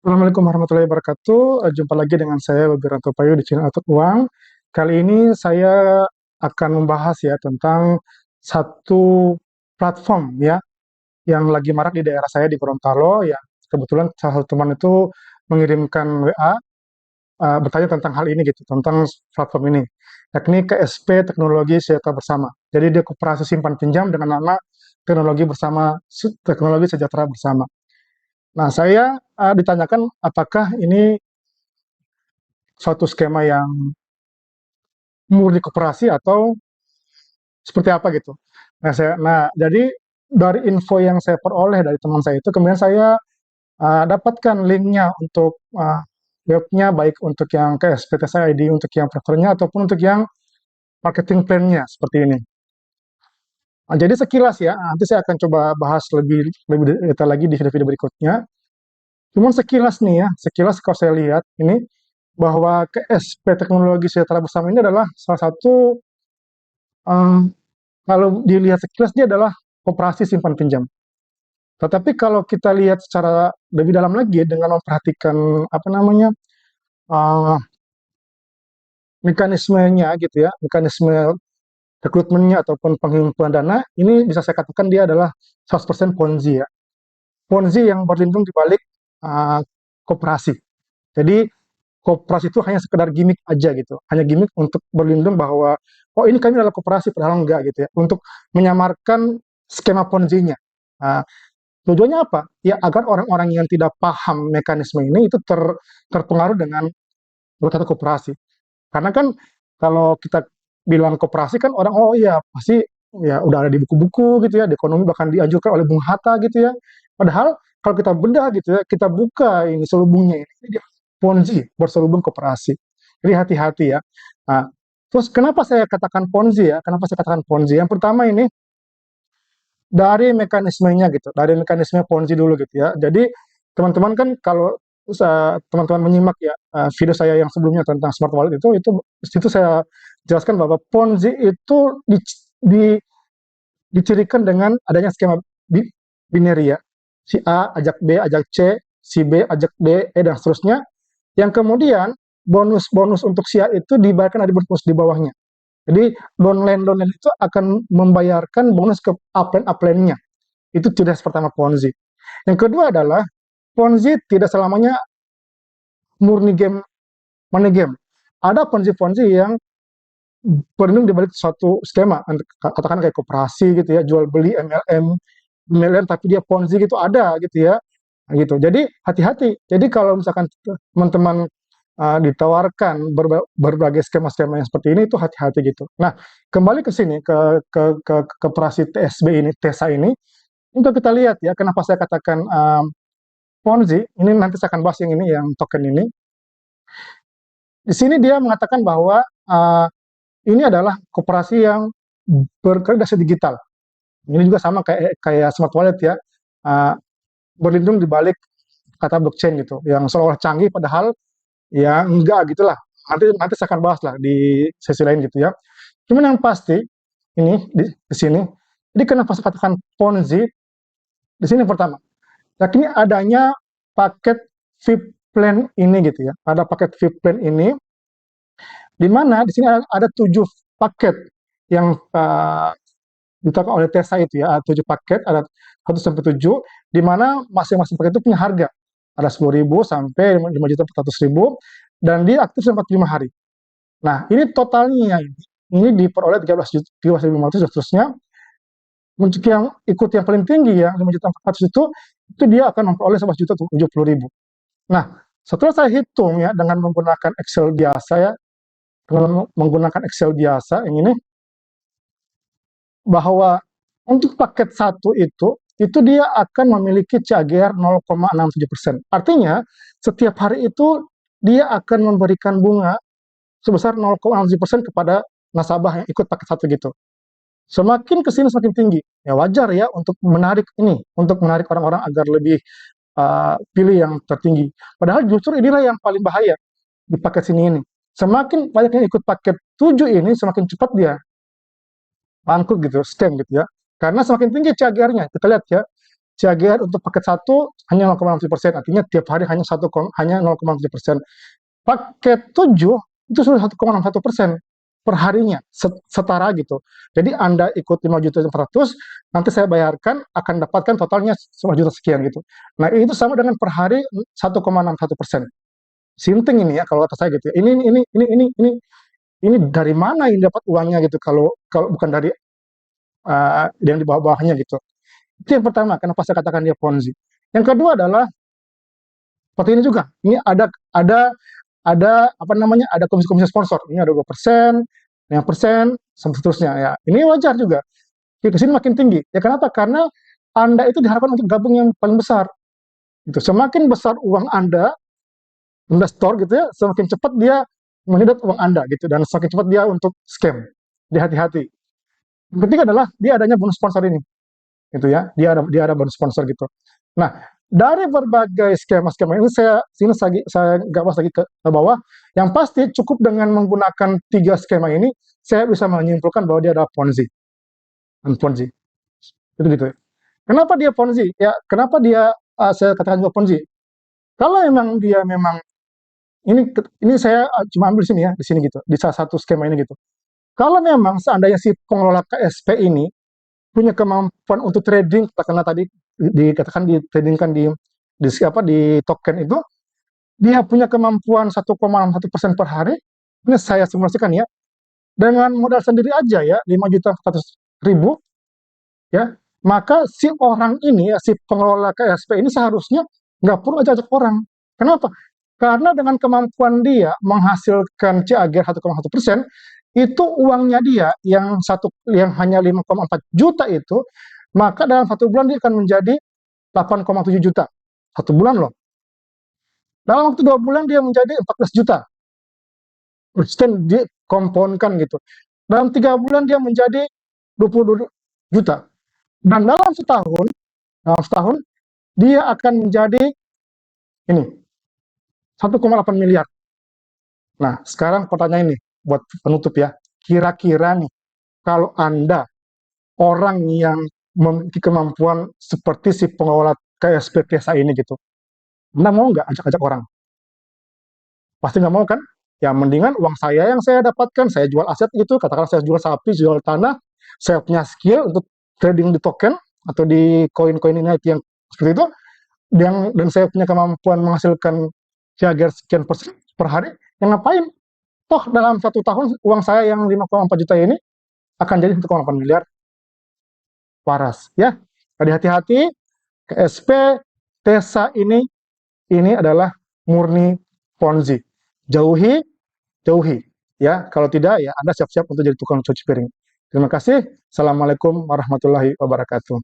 Assalamualaikum warahmatullahi wabarakatuh. Jumpa lagi dengan saya Wiranto Payu di channel Atur Uang. Kali ini saya akan membahas ya tentang satu platform ya yang lagi marak di daerah saya di Gorontalo ya. Kebetulan salah satu teman itu mengirimkan WA bertanya tentang hal ini gitu, tentang platform ini, yakni KSP Teknologi Sejahtera Bersama. Jadi dia koperasi simpan pinjam dengan nama Teknologi Sejahtera Bersama. Nah, saya ditanyakan apakah ini suatu skema yang murni koperasi atau seperti apa gitu. Jadi dari info yang saya peroleh dari teman saya itu, kemudian saya dapatkan linknya untuk webnya, baik untuk yang ke SPTS ID, untuk yang prefernya, ataupun untuk yang marketing plan-nya, seperti ini. Jadi sekilas ya, nanti saya akan coba bahas lebih detail lagi di video-video berikutnya. Cuman sekilas nih ya, sekilas kalau saya lihat ini, bahwa KSP Teknologi Sejahtera Bersama ini adalah salah satu, eh, kalau dilihat sekilas dia adalah koperasi simpan pinjam. Tetapi kalau kita lihat secara lebih dalam lagi dengan memperhatikan apa namanya eh, mekanismenya gitu ya, mekanisme rekrutmennya ataupun penghimpunan dana, ini bisa saya katakan dia adalah 100% Ponzi ya. Ponzi yang berlindung di balik eh, koperasi. Jadi koperasi itu hanya sekedar gimmick aja gitu, hanya gimmick untuk berlindung bahwa oh ini kami adalah koperasi, padahal enggak gitu ya, untuk menyamarkan skema Ponzi-nya. Nah, tujuannya apa? Ya agar orang-orang yang tidak paham mekanisme ini itu terpengaruh dengan berkata koperasi. Karena kan kalau kita bilang koperasi kan orang oh iya pasti ya udah ada di buku-buku gitu ya, di ekonomi bahkan dianjurkan oleh Bung Hatta gitu ya. Padahal kalau kita bedah gitu ya, kita buka ini selubungnya ini dia Ponzi berselubung koperasi. Jadi hati-hati ya. Nah, terus kenapa saya katakan Ponzi ya? Kenapa saya katakan Ponzi? Yang pertama ini dari mekanismenya gitu, dari mekanisme Ponzi dulu gitu ya. Jadi teman-teman kan kalau teman-teman menyimak ya video saya yang sebelumnya tentang smart wallet itu saya jelaskan bahwa Ponzi itu di- dicirikan dengan adanya skema binary ya. Si A ajak B ajak C, si B ajak D, E dan seterusnya. Yang kemudian bonus-bonus untuk si A itu dibayarkan ada bonus di bawahnya. Jadi downline itu akan membayarkan bonus ke upline-upline-nya. Itu ciri khas pertama Ponzi. Yang kedua adalah Ponzi tidak selamanya murni game, money game. Ada Ponzi-Ponzi yang berlindung di balik suatu skema, katakan kayak koperasi gitu ya, jual beli MLM tapi dia Ponzi gitu ada gitu ya, gitu. Jadi hati-hati. Jadi kalau misalkan teman-teman ditawarkan berbagai skema-skema yang seperti ini itu hati-hati gitu. Nah, kembali ke sini ke operasi TSB ini, TESA ini, untuk kita lihat ya kenapa saya katakan Ponzi, ini nanti saya akan bahas yang ini yang token ini. Di sini dia mengatakan bahwa ini adalah koperasi yang berkreditasi digital. Ini juga sama kayak kayak smart wallet ya, uh, berlindung di balik kata blockchain gitu, yang seolah-olah canggih padahal ya enggak gitulah. Nanti nanti saya akan bahas lah di sesi lain gitu ya. Cuman yang pasti ini di sini, jadi kenapa saya katakan Ponzi di sini pertama, yakni adanya paket VIP plan ini gitu ya. Ada paket VIP plan ini di mana di sini ada 7 paket yang ditetapkan oleh TESA itu ya, ada 7 paket, ada 1 sampai 7, di mana masing-masing paket itu punya harga. Ada 10.000 sampai 5.400.000 dan dia aktif sampai 5 hari. Nah, ini totalnya ini diperoleh 13.500 dan seterusnya. Untuk yang ikut yang paling tinggi ya 5.400.000 itu dia akan memperoleh 11.070.000. Nah, setelah saya hitung ya dengan menggunakan Excel biasa ya, dengan menggunakan Excel biasa yang ini, bahwa untuk paket satu itu dia akan memiliki CAGR 0,67%. Artinya, setiap hari itu dia akan memberikan bunga sebesar 0,67% kepada nasabah yang ikut paket satu gitu. Semakin ke sini semakin tinggi. Ya wajar ya untuk menarik ini, untuk menarik orang-orang agar lebih pilih yang tertinggi. Padahal justru inilah yang paling bahaya di paket sini ini. Semakin banyak yang ikut paket 7 ini, semakin cepat dia bangkrut gitu, scam gitu ya. Karena semakin tinggi CAGR-nya. Kita lihat ya, CAGR untuk paket 1 hanya 0,7%, artinya tiap hari hanya 0,7%. Paket 7 itu sudah 1,61% per harinya, setara gitu. Jadi Anda ikut 5.400.000, nanti saya bayarkan akan dapatkan totalnya 1 juta sekian gitu. Nah, itu sama dengan per hari 1,61%. Sinting ini ya kalau kata saya gitu ya. Ini dari mana ini dapat uangnya gitu kalau kalau bukan dari yang di bawah-bawahnya gitu. Itu yang pertama, kenapa saya katakan dia Ponzi. Yang kedua adalah seperti ini juga. Ini ada apa namanya? Ada komisi-komisi sponsor. Ini ada 2%, 5%, sampai seterusnya ya. Ini wajar juga. Ke sini makin tinggi. Ya kenapa? Karena Anda itu diharapkan untuk gabung yang paling besar. Gitu. Semakin besar uang Anda, investor gitu ya, semakin cepat dia menyedot uang Anda gitu dan semakin cepat dia untuk scam. Dia hati-hati. Yang ketiga adalah dia adanya bonus sponsor ini. Gitu ya. Dia ada bonus sponsor gitu. Nah, dari berbagai skema-skema ini saya nggak bahas lagi ke bawah. Yang pasti cukup dengan menggunakan 3 skema ini, saya bisa menyimpulkan bahwa dia adalah Ponzi. Ponzi. Itu gitu. Kenapa dia Ponzi? Ya, kenapa dia saya katakan juga Ponzi? Kalau memang dia memang ini saya cuma ambil sini ya, di sini gitu, di salah satu skema ini gitu. Kalau memang seandainya si pengelola KSP ini punya kemampuan untuk trading, karena tadi dikatakan di trading kan di token itu, dia punya kemampuan 1,61% per hari. Ini saya simulasikan ya, dengan modal sendiri aja ya 5.400.000 ya, maka si orang ini ya, si pengelola KSP ini seharusnya nggak perlu ajak orang. Kenapa? Karena dengan kemampuan dia menghasilkan CAGR 1,1%, itu uangnya dia yang hanya 5,4 juta itu, maka dalam 1 bulan dia akan menjadi 8,7 juta. 1 bulan loh. Dalam waktu 2 bulan dia menjadi 14 juta. Konsisten dikompoundkan gitu. Dalam 3 bulan dia menjadi 20 juta. Dan dalam setahun dia akan menjadi ini 1,8 miliar. Nah, sekarang pertanyaan ini buat penutup ya. Kira-kira nih, kalau Anda orang yang memiliki kemampuan seperti si pengelola KSP Desa ini gitu, Anda mau nggak ajak-ajak orang? Pasti nggak mau kan? Ya mendingan uang saya yang saya dapatkan, saya jual aset gitu, katakanlah saya jual sapi, jual tanah, saya punya skill untuk trading di token atau di koin-koin ini yang seperti itu, dan saya punya kemampuan menghasilkan CAGR sekian persen per hari, yang ngapain? Toh dalam 1 tahun uang saya yang 5,4 juta ini akan jadi 1,8 miliar, waras ya. Jadi hati-hati, KSP Desa ini adalah murni Ponzi. Jauhi, jauhi ya. Kalau tidak ya Anda siap-siap untuk jadi tukang cuci piring. Terima kasih. Assalamualaikum warahmatullahi wabarakatuh.